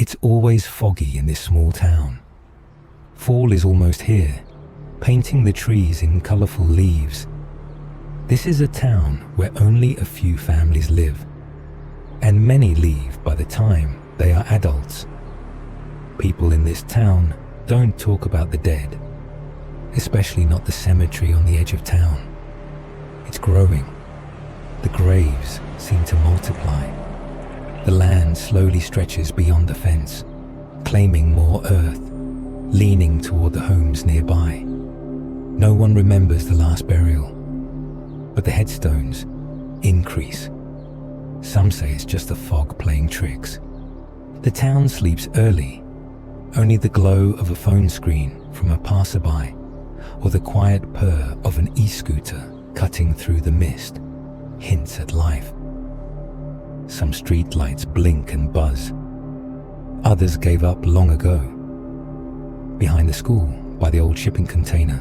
It's always foggy in this small town. Fall is almost here, painting the trees in colourful leaves. This is a town where only a few families live, and many leave by the time they are adults. People in this town don't talk about the dead, especially not the cemetery on the edge of town. It's growing. The graves seem to multiply. The land slowly stretches beyond the fence, claiming more earth, leaning toward the homes nearby. No one remembers the last burial, but the headstones increase. Some say it's just the fog playing tricks. The town sleeps early. Only the glow of a phone screen from a passerby or the quiet purr of an e-scooter cutting through the mist hints at life. Some streetlights blink and buzz. Others gave up long ago. Behind the school, by the old shipping container,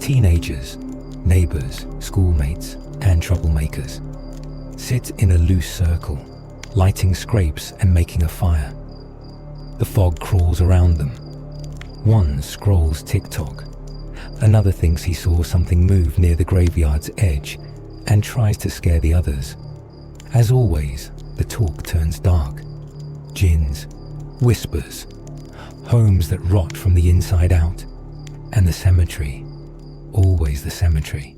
teenagers, neighbors, schoolmates, and troublemakers sit in a loose circle, lighting scrapes and making a fire. The fog crawls around them. One scrolls TikTok. Another thinks he saw something move near the graveyard's edge and tries to scare the others. As always, the talk turns dark. Jinns, whispers, homes that rot from the inside out, and the cemetery, always the cemetery.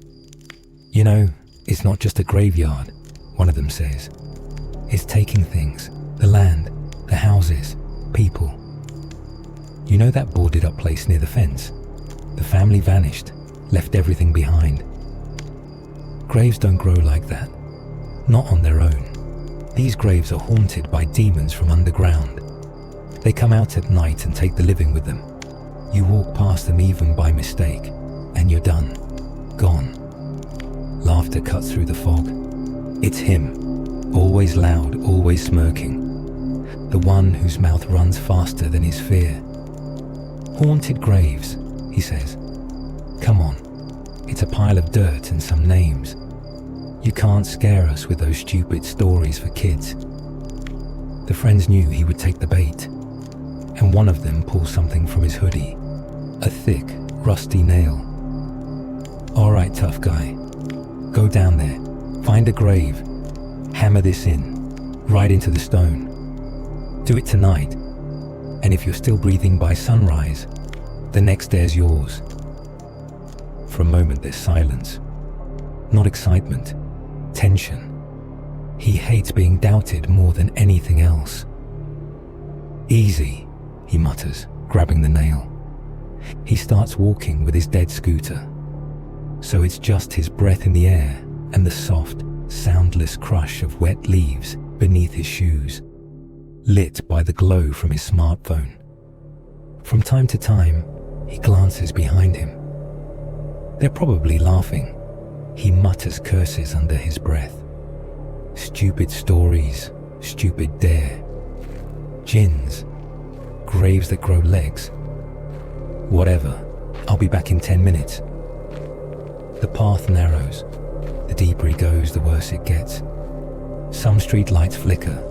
You know, it's not just a graveyard, one of them says. It's taking things, the land, the houses, people. You know that boarded up place near the fence? The family vanished, left everything behind. Graves don't grow like that, not on their own. These graves are haunted by demons from underground. They come out at night and take the living with them. You walk past them even by mistake, and you're done, gone. Laughter cuts through the fog. It's him, always loud, always smirking. The one whose mouth runs faster than his fear. Haunted graves, he says. Come on, it's a pile of dirt and some names. You can't scare us with those stupid stories for kids. The friends knew he would take the bait, and one of them pulls something from his hoodie, a thick, rusty nail. All right, tough guy, go down there, find a grave, hammer this in, right into the stone. Do it tonight, and if you're still breathing by sunrise, the next day's yours. For a moment there's silence. Not excitement, tension. He hates being doubted more than anything else. Easy, he mutters, grabbing the nail. He starts walking with his dead scooter. So it's just his breath in the air and the soft, soundless crush of wet leaves beneath his shoes, lit by the glow from his smartphone. From time to time, he glances behind him. They're probably laughing. He mutters curses under his breath. Stupid stories, stupid dare. Jinns, graves that grow legs. Whatever, I'll be back in 10 minutes. The path narrows. The deeper he goes, the worse it gets. Some streetlights flicker.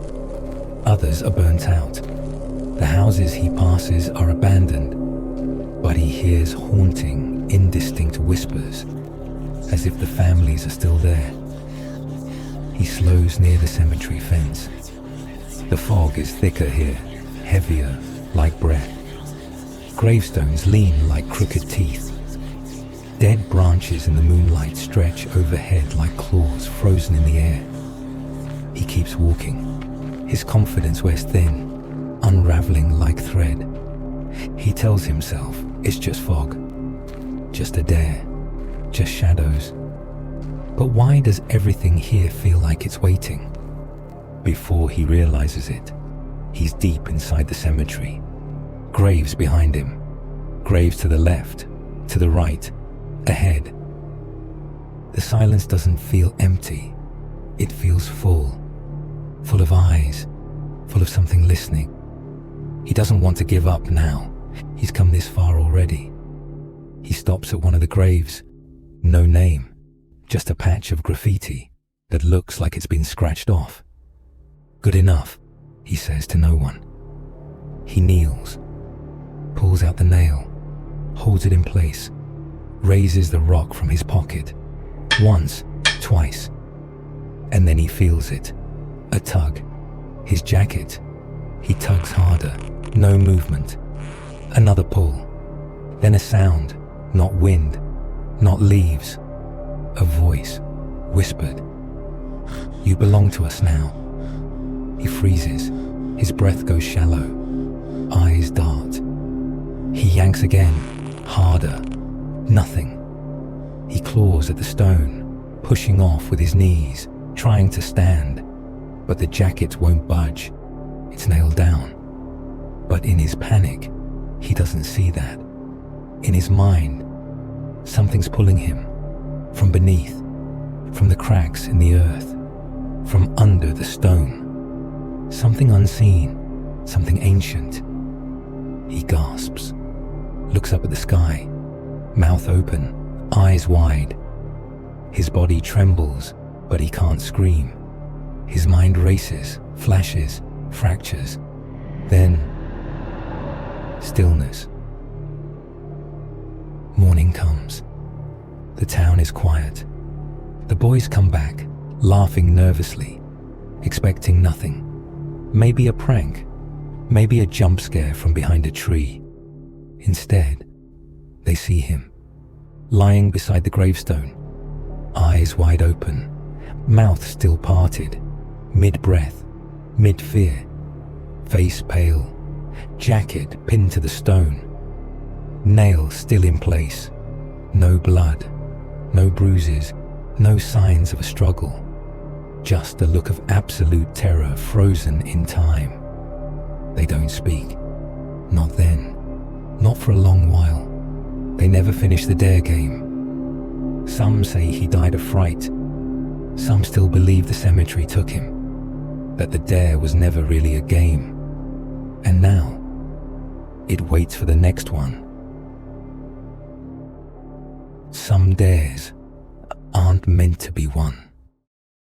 Others are burnt out. The houses he passes are abandoned, but he hears haunting, indistinct whispers, as if the families are still there. He slows near the cemetery fence. The fog is thicker here, heavier, like breath. Gravestones lean like crooked teeth. Dead branches in the moonlight stretch overhead like claws frozen in the air. He keeps walking. His confidence wears thin, unraveling like thread. He tells himself it's just fog, just a dare, just shadows. But why does everything here feel like it's waiting? Before he realizes it, he's deep inside the cemetery. Graves behind him, graves to the left, to the right, ahead. The silence doesn't feel empty. It feels full of eyes, full of something listening. He doesn't want to give up now. He's come this far already. He stops at one of the graves. No name, just a patch of graffiti that looks like it's been scratched off. Good enough, he says to no one. He kneels, pulls out the nail, holds it in place, raises the rock from his pocket. Once, twice. And then he feels it. A tug. His jacket. He tugs harder. No movement. Another pull. Then a sound. Not wind. Not leaves. A voice. Whispered. "You belong to us now." He freezes. His breath goes shallow. Eyes dart. He yanks again. Harder. Nothing. He claws at the stone, pushing off with his knees, trying to stand. But the jacket won't budge. It's nailed down. But in his panic, he doesn't see that. In his mind, something's pulling him. From beneath, from the cracks in the earth, from under the stone. Something unseen, something ancient. He gasps, looks up at the sky, mouth open, eyes wide. His body trembles, but he can't scream. His mind races, flashes, fractures. Then, stillness. Morning comes. The town is quiet. The boys come back, laughing nervously, expecting nothing. Maybe a prank, maybe a jump scare from behind a tree. Instead, they see him, lying beside the gravestone, eyes wide open, mouth still parted, mid-breath, mid-fear, face pale, jacket pinned to the stone, nail still in place, no blood, no bruises, no signs of a struggle, just a look of absolute terror frozen in time. They don't speak, not then, not for a long while. They never finish the dare game. Some say he died of fright. Some still believe the cemetery took him, that the dare was never really a game. And now, it waits for the next one. Some dares aren't meant to be won.